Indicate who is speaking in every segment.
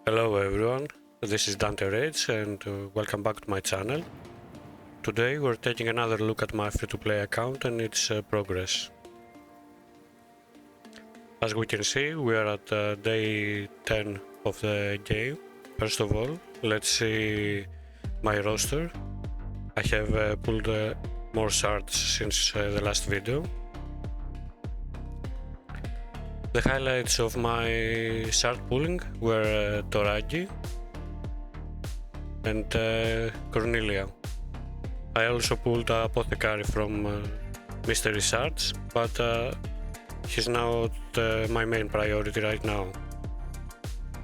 Speaker 1: Hello everyone, this is Dante Rage and welcome back to my channel. Today we're taking another look at my free-to-play account and its progress. As we can see, we are at day 10 of the game. First of all, let's see my roster. I have pulled more shards since the last video. The highlights of my shard pulling were Toragi and Cornelia. I also pulled Apothecary from Mystery Shards, but he's not my main priority right now.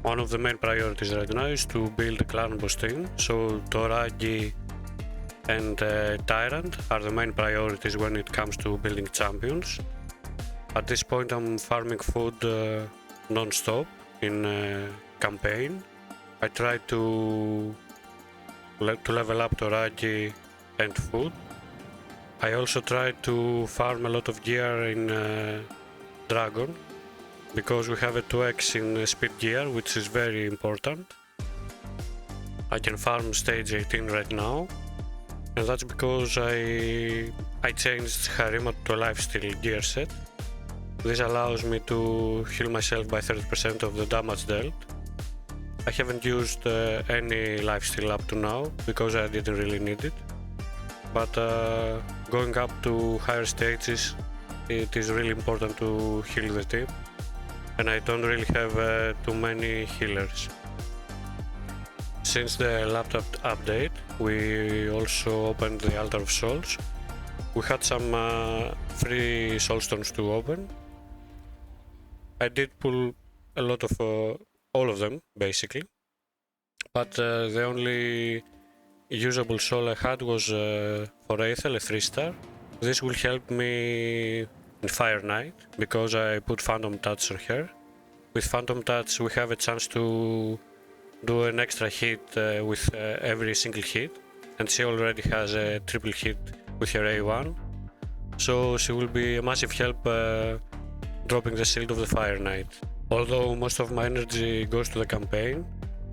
Speaker 1: One of the main priorities right now is to build a clan boss team, so Toragi and Tyrant are the main priorities when it comes to building champions. At this point I'm farming food non-stop in campaign. I try to level up Toragi and food. I also try to farm a lot of gear in Dragon, because we have a 2x in speed gear, which is very important. I can farm stage 18 right now, and that's because I changed Harima to a lifesteal gear set. This allows me to heal myself by 30% of the damage dealt. I haven't used any lifesteal up to now because I didn't really need it, but going up to higher stages it is really important to heal the team, and I don't really have too many healers. Since the laptop update we also opened the Altar of Souls. We had some free soulstones to open. I did pull a lot of all of them basically, but the only usable soul I had was for Aethel, a 3-star. This will help me in Fire Knight because I put Phantom Touch on her. With Phantom Touch we have a chance to do an extra hit with every single hit, and she already has a triple hit with her A1, so she will be a massive help dropping the shield of the Fire Knight. Although most of my energy goes to the campaign,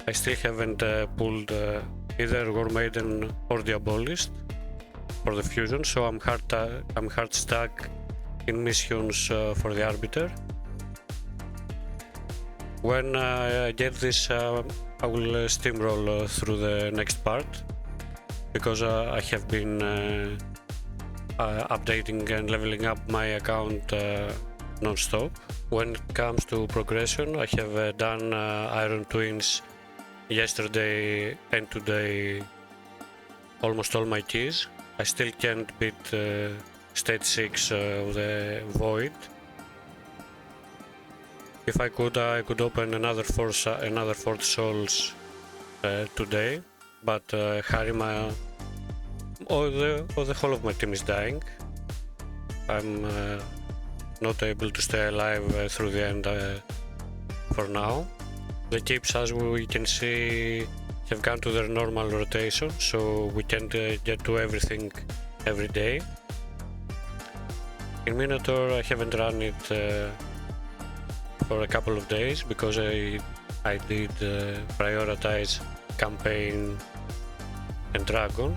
Speaker 1: I still haven't pulled either War Maiden or Diabolist for the fusion, so I'm hard stuck in missions for the Arbiter. When I get this, I will steamroll through the next part, because I have been updating and leveling up my account non-stop. When it comes to progression, I have done Iron Twins yesterday and today, almost all my keys. I still can't beat stage 6 of the Void. If I could open another 4 souls today, but Harima, the whole of my team is dying. I'm not able to stay alive through the end for now. The keeps, as we can see, have gone to their normal rotation, so we can't get to everything every day. In Minotaur I haven't run it for a couple of days because I did prioritize campaign and Dragon.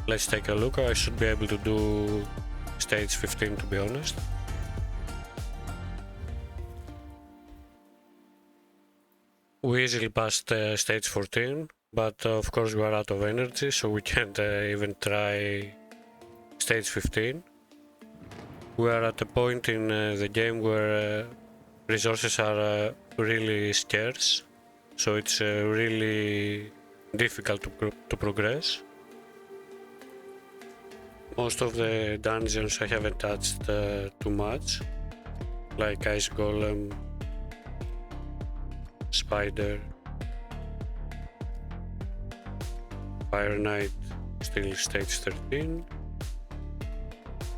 Speaker 1: Let's take a look. I should be able to do stage 15, to be honest. We easily passed stage 14, but of course we are out of energy, so we can't even try stage 15. We are at a point in the game where resources are really scarce, so it's really difficult to progress. Most of the dungeons I haven't touched too much, like Ice Golem, Spider, Fire Knight, still stage 13,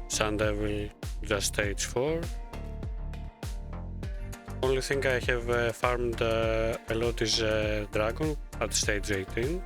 Speaker 1: Sun Devil, just stage 4. Only thing I have farmed a lot is Dragon at stage 18.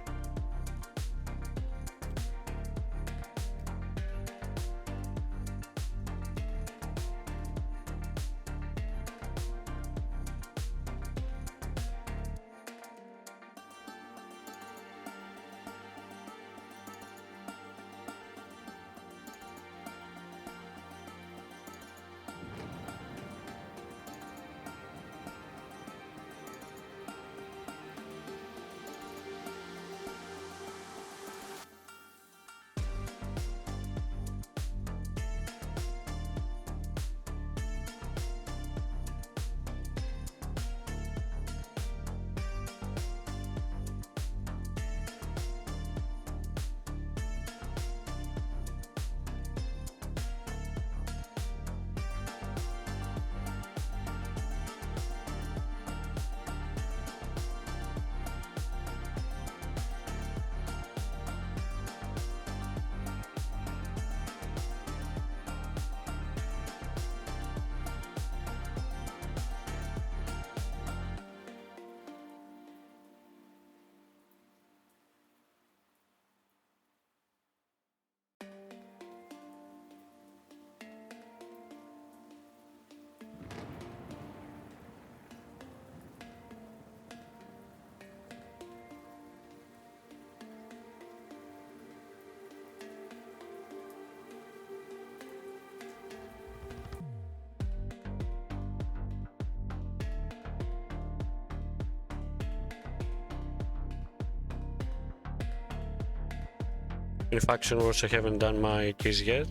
Speaker 1: In Faction Wars I haven't done my keys yet,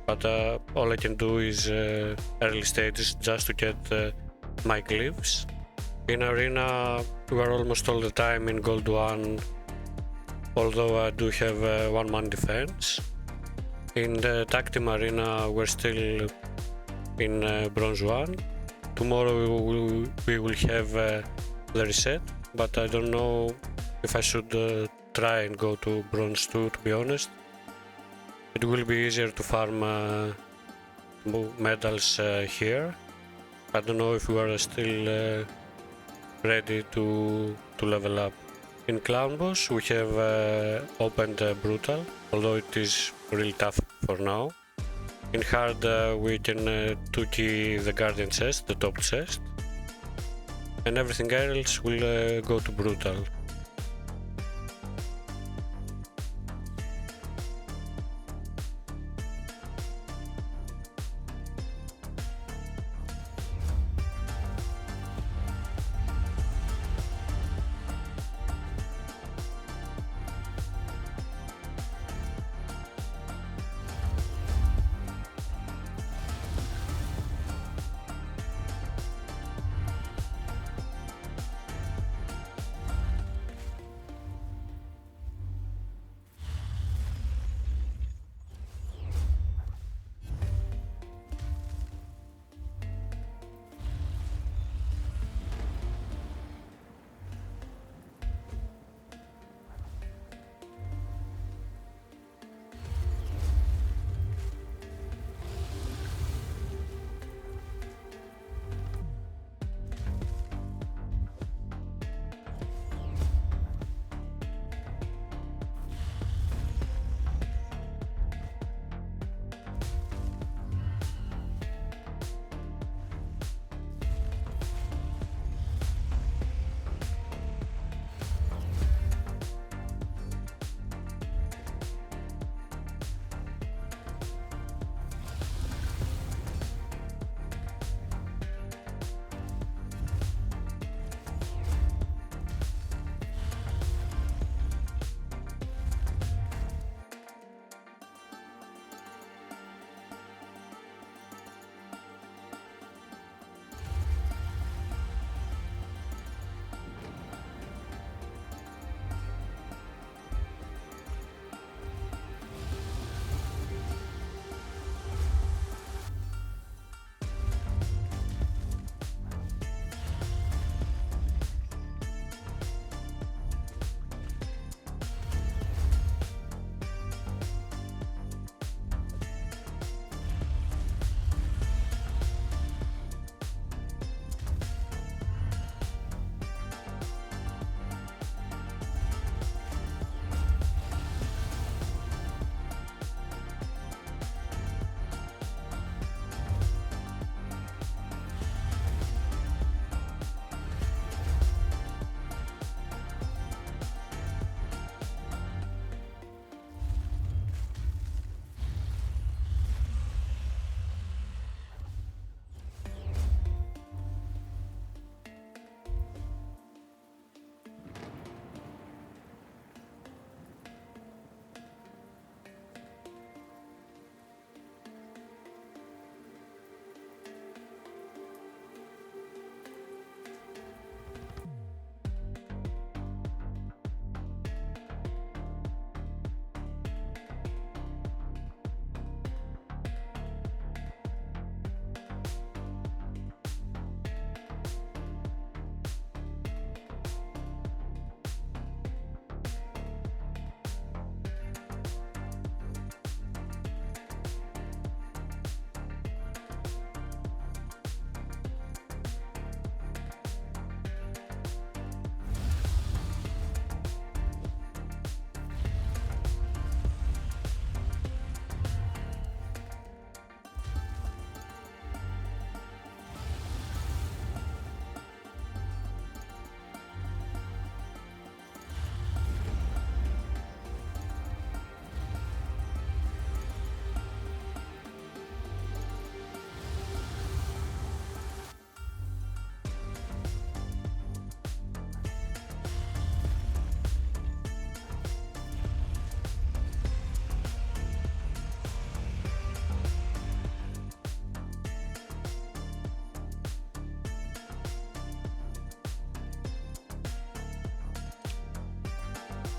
Speaker 1: but all I can do is early stages just to get my glyphs. In Arena we are almost all the time in Gold 1, although I do have 1-man defense. In the Tag Team Arena we're still in Bronze 1. Tomorrow we will have the reset, but I don't know if I should try and go to Bronze 2, to be honest. It will be easier to farm medals here. I don't know if we are still ready to level up. In Clown Boss we have opened Brutal, although it is really tough for now. In Hard we can 2-key the Guardian chest, the top chest, and everything else will go to Brutal.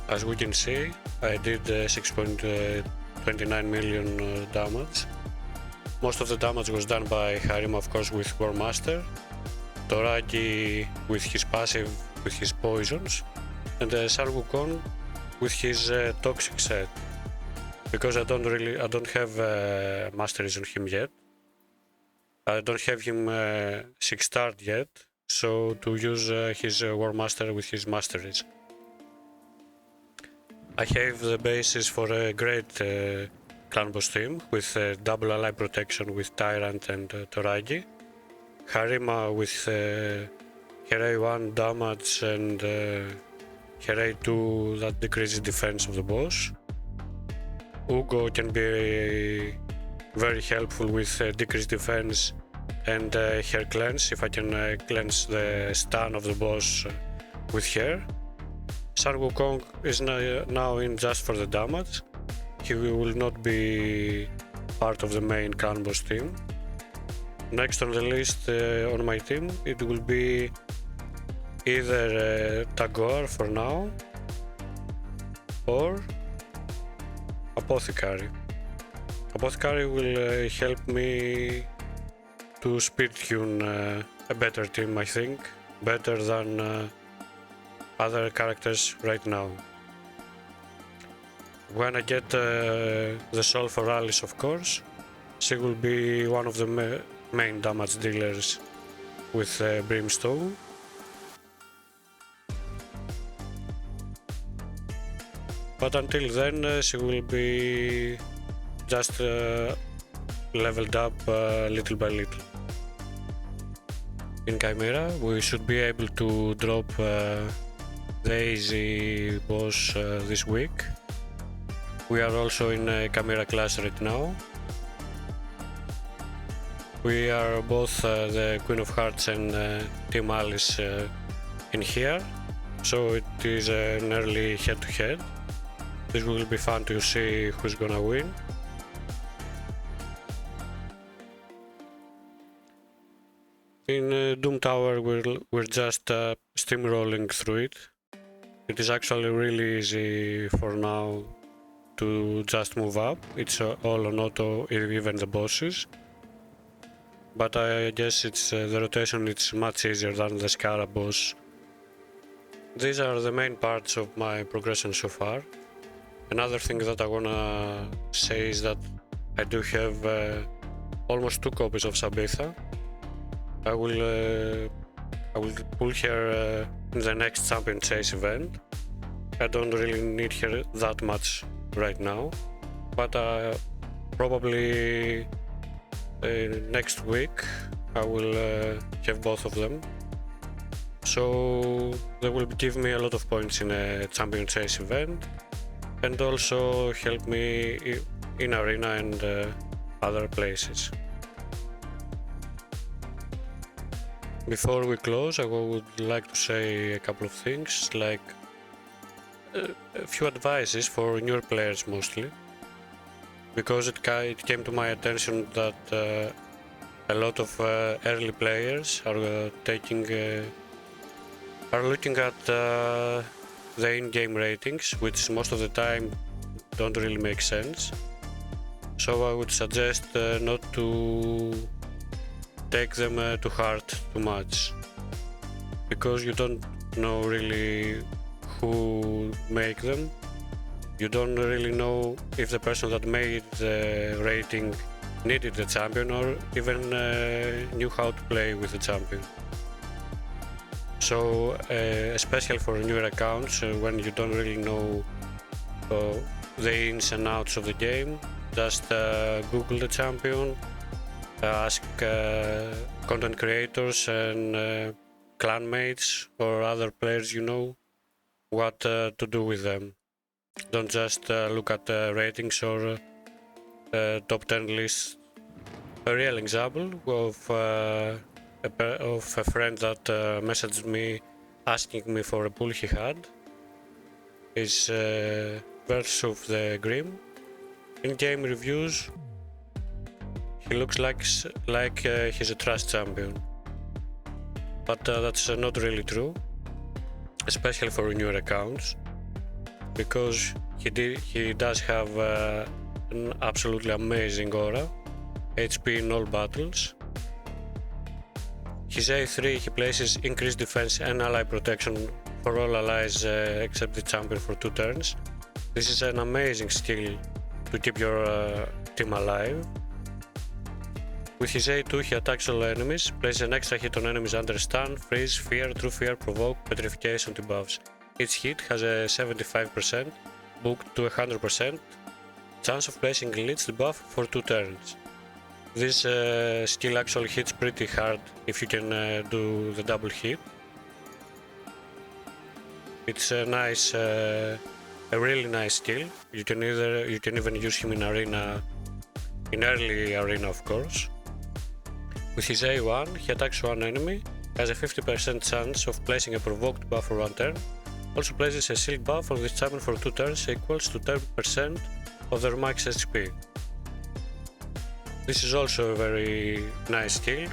Speaker 1: As we can see, I did 6.29 million damage. Most of the damage was done by Harima, of course, with War Master, Toragi with his passive, with his poisons, and Sun Wukong with his toxic set. Because I don't have masteries on him yet. I don't have him 6-starred yet, so to use his War Master with his masteries. I have the basis for a great clan boss team with double ally protection with Tyrant and Toragi, Harima with her A1 damage and her A2 that decreases defense of the boss. Ugo can be very helpful with decreased defense and her cleanse, if I can cleanse the stun of the boss with her. Sun Wukong is now in just for the damage. He will not be part of the main clan boss team. Next on the list on my team, it will be either Tagore for now or Apothecary. Apothecary will help me to speed tune a better team, I think, better than other characters right now. When I get the soul for Alice, of course, she will be one of the main damage dealers with Brimstone. But until then, she will be just leveled up little by little. In Chimera, we should be able to drop the easy boss this week. We are also in Chimera class right now. We are both the Queen of Hearts and Team Alice in here, so it is an early head-to-head. This will be fun to see who's gonna win. In Doom Tower, we're just steamrolling through it. It is actually really easy for now to just move up. It's all on auto, even the bosses. But I guess it's the rotation is much easier than the Scarab boss. These are the main parts of my progression so far. Another thing that I wanna say is that I do have almost 2 copies of Sabitha. I will pull her in the next Champion Chase event. I don't really need her that much right now, but probably next week I will have both of them. So they will give me a lot of points in a Champion Chase event and also help me in Arena and other places. Before we close, I would like to say a couple of things, like a few advices for newer players mostly, because it came to my attention that a lot of early players are looking at the in-game ratings, which most of the time don't really make sense. So I would suggest not to take them to heart too much, because you don't know really who make them. You don't really know if the person that made the rating needed the champion or even knew how to play with the champion. So especially for newer accounts, when you don't really know the ins and outs of the game, just Google the champion, ask content creators and clanmates or other players you know what to do with them. Don't just look at ratings or top 10 lists. A real example of a friend that messaged me asking me for a pull he had is Verse of the Grim. In game reviews, he looks like he's a trash champion, but that's not really true, especially for newer accounts. because he does have an absolutely amazing aura, HP in all battles. His A3 he places increased defense and ally protection for all allies except the champion for 2 turns. This is an amazing skill to keep your team alive. With his A2 he attacks all enemies, places an extra hit on enemies under stun, freeze, fear, true fear, provoke, petrification debuffs. Each hit has a 75% booked to 100% chance of placing glitch debuff for 2 turns. This skill actually hits pretty hard if you can do the double hit. It's a nice, a really nice skill. You can even use him in arena, in early arena of course. With his A1, he attacks one enemy, has a 50% chance of placing a provoked buff for 1 turn, also places a shield buff on this champion for 2 turns equals to 10% of their max HP. This is also a very nice skill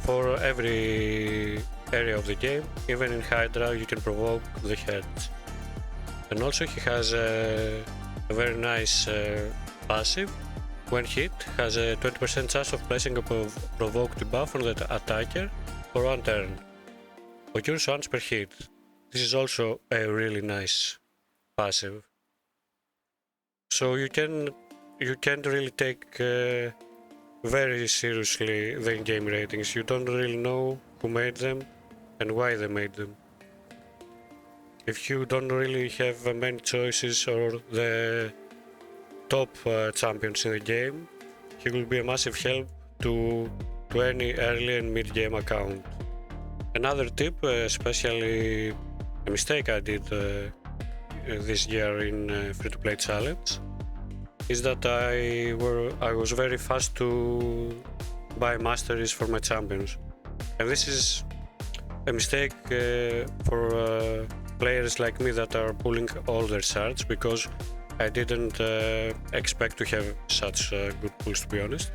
Speaker 1: for every area of the game. Even in Hydra you can provoke the heads. And also he has a very nice passive. When hit, has a 20% chance of placing a provoked debuff on the attacker for 1 turn. Occurs once per hit. This is also a really nice passive. So you can't really take very seriously the in-game ratings. You don't really know who made them and why they made them. If you don't really have many choices or the top champions in the game, he will be a massive help to any early and mid-game account. Another tip, especially a mistake I did this year in free-to-play challenge, is that I was very fast to buy masteries for my champions, and this is a mistake for players like me that are pulling all their shards, because I didn't expect to have such good pulls, to be honest.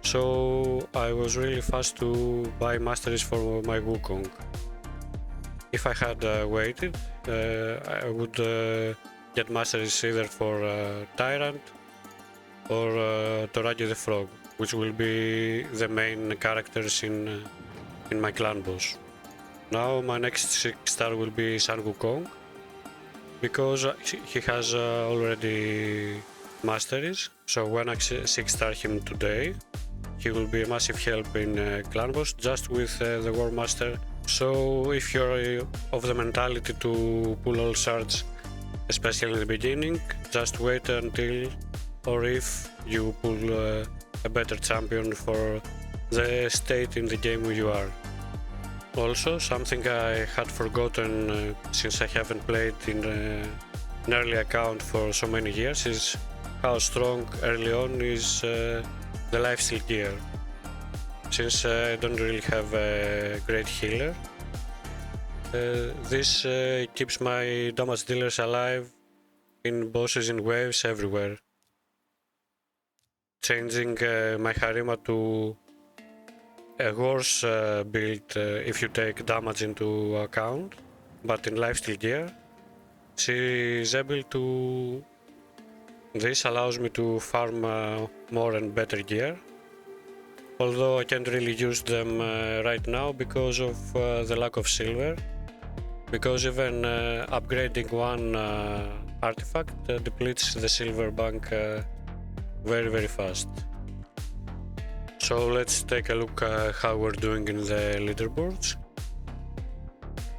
Speaker 1: So I was really fast to buy masteries for my Wukong. If I had waited, I would get masteries either for Tyrant or Toragi the Frog, which will be the main characters in my clan boss. Now my next 6-star will be Sun Wukong, because he has already masteries, so when I 6-star him today, he will be a massive help in clan boss just with the War Master. So if you're of the mentality to pull all shards, especially in the beginning, just wait until, or if you pull a better champion for the state in the game where you are. Also, something I had forgotten since I haven't played in an early account for so many years is how strong early on is the lifesteal gear. Since I don't really have a great healer, this keeps my damage dealers alive in bosses in waves everywhere, changing my Harima to a worse build if you take damage into account, but in lifesteal gear she is able to... This allows me to farm more and better gear, although I can't really use them right now because of the lack of silver, because even upgrading one artifact depletes the silver bank very fast. So let's take a look at how we're doing in the leaderboards.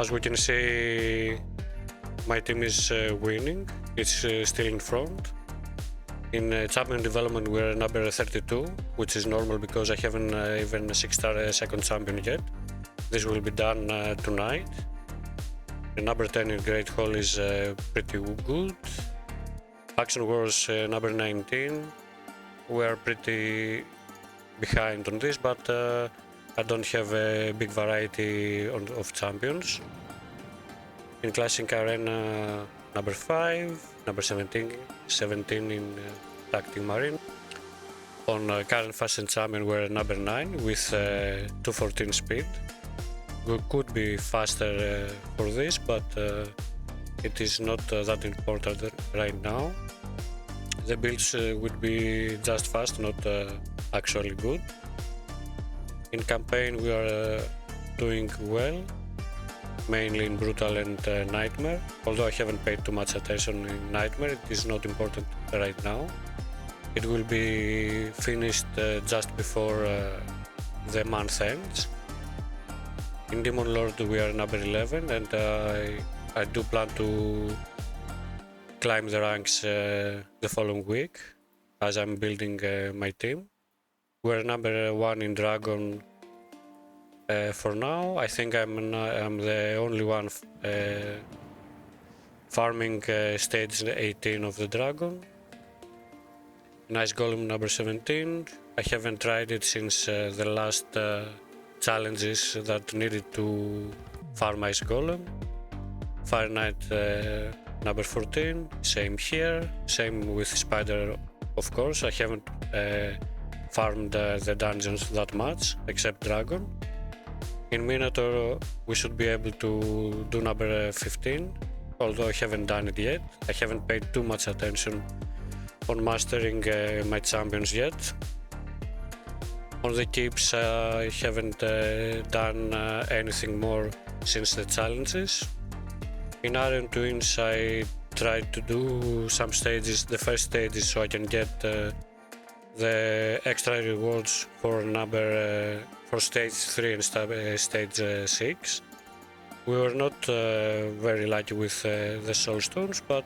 Speaker 1: As we can see, my team is winning, it's still in front. In champion development we're number 32, which is normal because I haven't even a 6-star second champion yet. This will be done tonight. The number 10 in Great Hall is pretty good. Action Wars number 19. We're pretty behind on this, but I don't have a big variety of champions. In Classic Arena number 5, number 17 in Tag Team Marine. On current Fast and Champion we're number 9 with 214 speed. We could be faster for this, but it is not that important right now. The builds would be just fast, not actually good. In campaign we are doing well, mainly in Brutal and Nightmare, although I haven't paid too much attention in Nightmare, it is not important right now. It will be finished just before the month ends. In Demon Lord we are number 11 and I do plan to climb the ranks the following week as I'm building my team. We're number 1 in Dragon for now. I think I'm the only one farming stage 18 of the Dragon. Nice Golem number 17. I haven't tried it since the last challenges that needed to farm Ice Golem. Fire Knight number 14, same here, same with Spider of course. I haven't farmed the dungeons that much, except Dragon. In Minotaur we should be able to do number 15, although I haven't done it yet. I haven't paid too much attention on mastering my champions yet. On the keeps I haven't done anything more since the challenges. In Iron Twins I tried to do some stages, the first stages, so I can get the extra rewards for for stage 3 and stage 6. We were not very lucky with the soul stones, but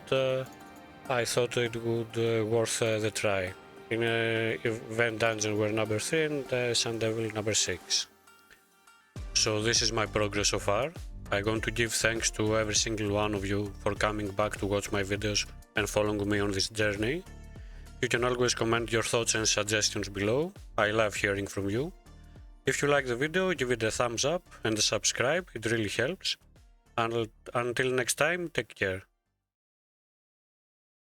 Speaker 1: I thought it would worth the try. In event dungeon we're number 3 and Sun Devil number 6. So this is my progress so far. I'm going to give thanks to every single one of you for coming back to watch my videos and following me on this journey. You can always comment your thoughts and suggestions below. I love hearing from you. If you like the video, give it a thumbs up and subscribe, it really helps. Until next time, take care.